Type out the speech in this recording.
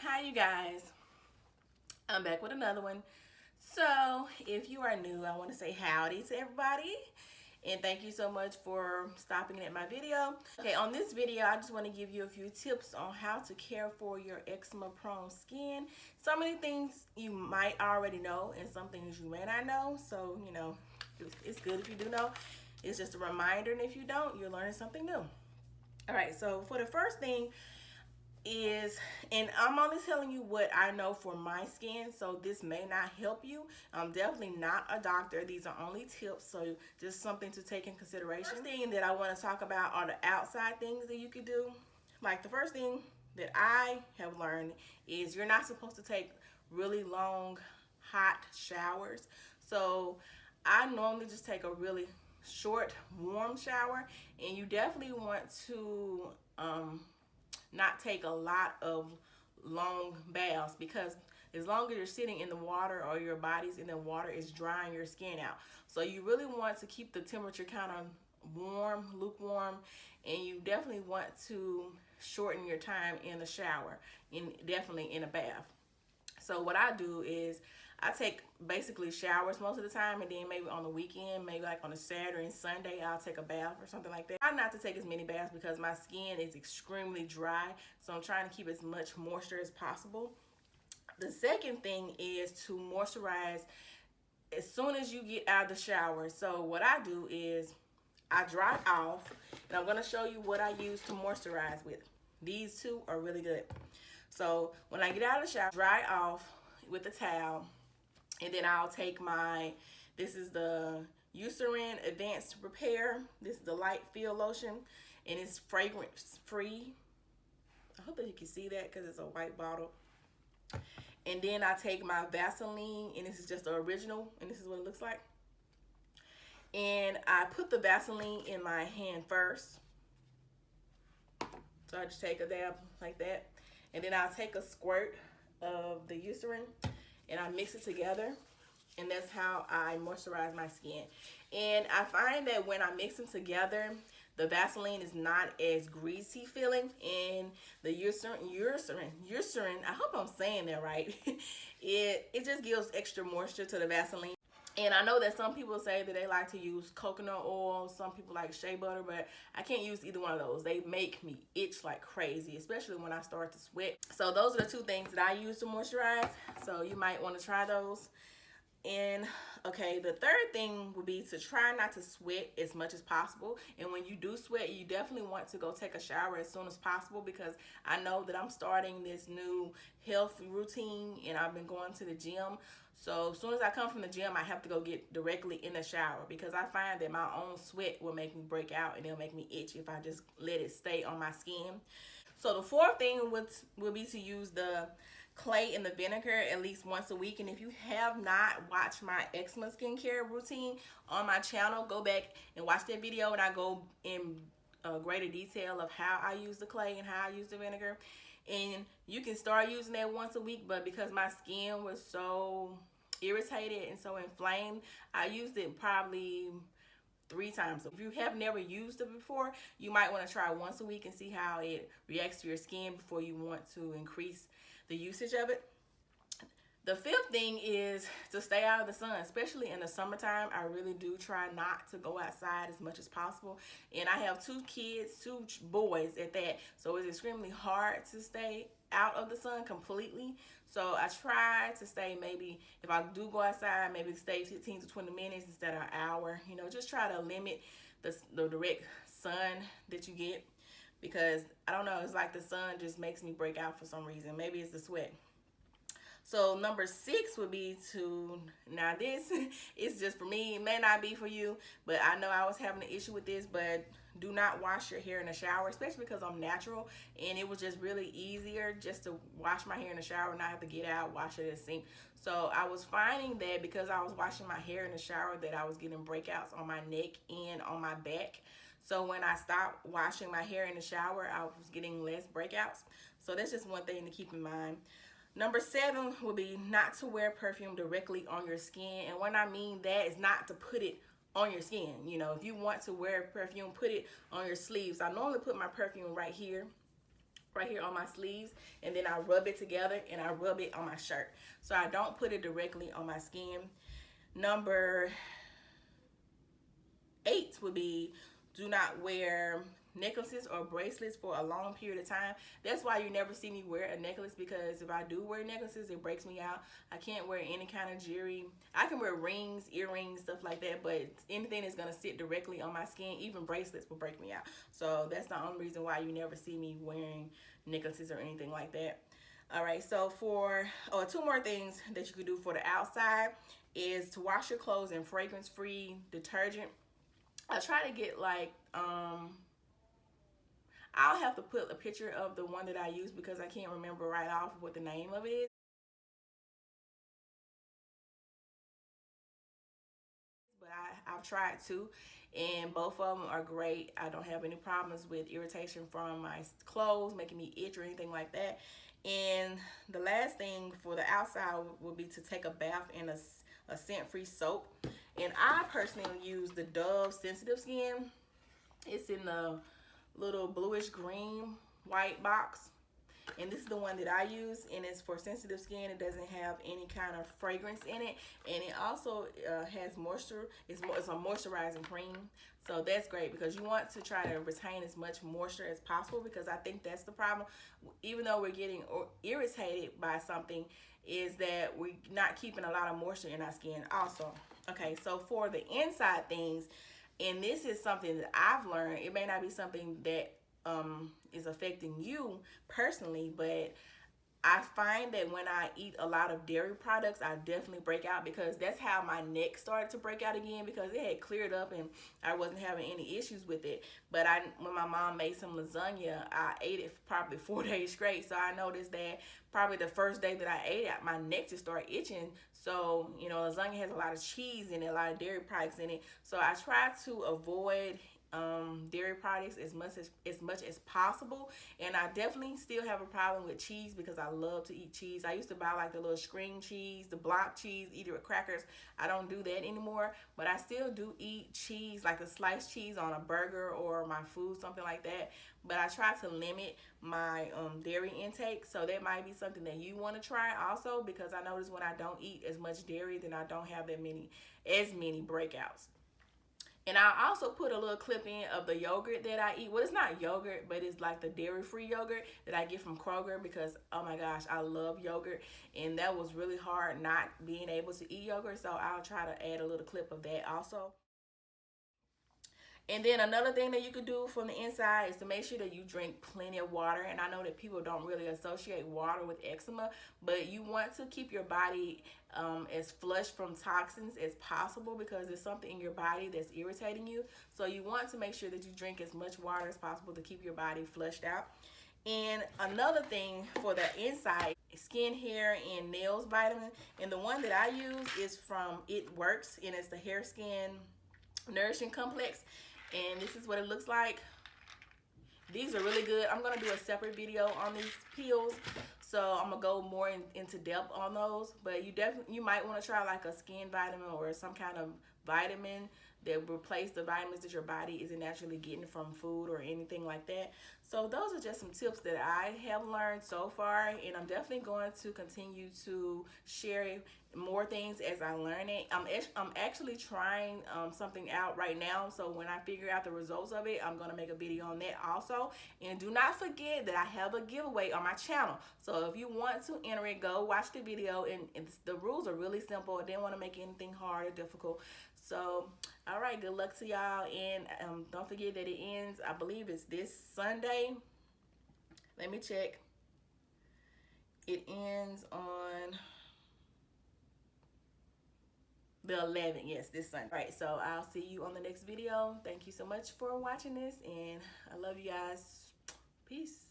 Hi you guys, I'm back with another one. So if you are new, I want to say howdy to everybody and thank you so much for stopping at my video. Okay, on this video I just want to give you a few tips on how to care for your eczema prone skin. So many things you might already know and some things you may not know, so it's good if you do know. It's just a reminder, and if you don't, you're learning something new. All right, so for the first thing is, and I'm only telling you what I know for my skin, so this may not help you. I'm definitely not a doctor. These are only tips, so just something to take in consideration. First thing that I want to talk about are the outside things that you could do. Like the first thing that I have learned is you're not supposed to take really long hot showers. So I normally just take a really short warm shower, and you definitely want to not take a lot of long baths, because as long as you're sitting in the water or your body's in the water, it's drying your skin out. So you really want to keep the temperature kind of warm, lukewarm, and you definitely want to shorten your time in the shower, and definitely in a bath. So what I do is I take basically showers most of the time, and then maybe on the weekend, maybe like on a Saturday and Sunday, I'll take a bath or something like that. I try not to take as many baths because my skin is extremely dry, so I'm trying to keep as much moisture as possible. The second thing is to moisturize as soon as you get out of the shower. So what I do is I dry off, and I'm going to show you what I use to moisturize with. These two are really good. So when I get out of the shower, dry off with a towel, and then I'll take this is the Eucerin Advanced Repair. This is the light field lotion, and it's fragrance free. I hope that you can see that because it's a white bottle. And then I take my Vaseline, and this is just the original, and this is what it looks like. And I put the Vaseline in my hand first. So I just take a dab like that. And then I'll take a squirt of the Eucerin and I mix it together, and that's how I moisturize my skin. And I find that when I mix them together, the Vaseline is not as greasy feeling, and the Eucerin, I hope I'm saying that right, it just gives extra moisture to the Vaseline. And I know that some people say that they like to use coconut oil, some people like shea butter, but I can't use either one of those. They make me itch like crazy, especially when I start to sweat. So those are the two things that I use to moisturize. So you might want to try those. And okay, the third thing would be to try not to sweat as much as possible. And when you do sweat, you definitely want to go take a shower as soon as possible, because I know that I'm starting this new health routine and I've been going to the gym. So as soon as I come from the gym, I have to go get directly in the shower, because I find that my own sweat will make me break out and it'll make me itch if I just let it stay on my skin. So the fourth thing would be to use the clay and the vinegar at least once a week. And if you have not watched my eczema skincare routine on my channel, go back and watch that video, and I go in greater detail of how I use the clay and how I use the vinegar. And you can start using that once a week, but because my skin was so irritated and so inflamed, I used it probably 3 times. If you have never used it before, you might want to try once a week and see how it reacts to your skin before you want to increase the usage of it. The fifth thing is to stay out of the sun, especially in the summertime. I really do try not to go outside as much as possible. And I have 2 kids, 2 boys at that, so it's extremely hard to stay out of the sun completely. So I try to stay, maybe if I do go outside, maybe stay 15 to 20 minutes instead of an hour. Just try to limit the direct sun that you get, because I don't know, it's like the sun just makes me break out for some reason. Maybe it's the sweat. So number 6 would be to, now this is just for me, it may not be for you, but I know I was having an issue with this, but do not wash your hair in the shower, especially because I'm natural, and it was just really easier just to wash my hair in the shower and not have to get out, wash it in the sink. So I was finding that because I was washing my hair in the shower, that I was getting breakouts on my neck and on my back. So when I stopped washing my hair in the shower, I was getting less breakouts. So that's just one thing to keep in mind. Number 7 would be not to wear perfume directly on your skin. And when I mean that is not to put it on your skin. If you want to wear perfume, put it on your sleeves. I normally put my perfume right here, right here on my sleeves, and then I rub it together and I rub it on my shirt. So I don't put it directly on my skin. Number 8 would be do not wear necklaces or bracelets for a long period of time. That's why you never see me wear a necklace, because if I do wear necklaces, it breaks me out. I can't wear any kind of jewelry. I can wear rings, earrings, stuff like that, but anything that's going to sit directly on my skin, even bracelets, will break me out. So that's the only reason why you never see me wearing necklaces or anything like that. All right, so for 2 more things that you could do for the outside is to wash your clothes in fragrance-free detergent. I try to get like I'll have to put a picture of the one that I use because I can't remember right off what the name of it is. But I've tried two, and both of them are great. I don't have any problems with irritation from my clothes, making me itch or anything like that. And the last thing for the outside would be to take a bath in a scent-free soap. And I personally use the Dove Sensitive Skin. It's in the little bluish green white box, and this is the one that I use, and it's for sensitive skin. It doesn't have any kind of fragrance in it, and it also has moisture. It's a moisturizing cream, so that's great because you want to try to retain as much moisture as possible, because I think that's the problem. Even though we're getting irritated by something, is that we're not keeping a lot of moisture in our skin also. Okay, so for the inside things, and this is something that I've learned. It may not be something that is affecting you personally, but I find that when I eat a lot of dairy products, I definitely break out, because that's how my neck started to break out again, because it had cleared up and I wasn't having any issues with it. But when my mom made some lasagna, I ate it for probably 4 days straight. So I noticed that probably the first day that I ate it, my neck just started itching. So, you know, lasagna has a lot of cheese in it, a lot of dairy products in it. So I try to avoid dairy products as much as possible. And I definitely still have a problem with cheese, because I love to eat cheese. I used to buy like the little string cheese, the block cheese, eat it with crackers. I don't do that anymore, but I still do eat cheese, like the sliced cheese on a burger or my food, something like that. But I try to limit my dairy intake, so that might be something that you want to try also, because I notice when I don't eat as much dairy, then I don't have as many breakouts. And I also put a little clip in of the yogurt that I eat. Well, it's not yogurt, but it's like the dairy-free yogurt that I get from Kroger, because, oh my gosh, I love yogurt. And that was really hard not being able to eat yogurt, so I'll try to add a little clip of that also. And then another thing that you could do from the inside is to make sure that you drink plenty of water. And I know that people don't really associate water with eczema, but you want to keep your body as flushed from toxins as possible, because there's something in your body that's irritating you. So you want to make sure that you drink as much water as possible to keep your body flushed out. And another thing for the inside, skin, hair, and nails vitamin. And the one that I use is from It Works, and it's the Hair Skin Nourishing Complex. And this is what it looks like. These are really good. I'm gonna do a separate video on these peels, so I'm gonna go more into depth on those. But you might want to try like a skin vitamin or some kind of vitamin that replace the vitamins that your body isn't naturally getting from food or anything like that. So those are just some tips that I have learned so far, and I'm definitely going to continue to share more things as I learn it. I'm actually trying something out right now, so when I figure out the results of it, I'm going to make a video on that also. And do not forget that I have a giveaway on my channel, so if you want to enter it, go watch the video. And the rules are really simple. I didn't want to make anything hard or difficult. So all right, good luck to y'all, and don't forget that it ends, I believe it's this Sunday. Let me check. It ends on the 11th. Yes, this Sunday. All right, so I'll see you on the next video. Thank you so much for watching this, and I love you guys. Peace.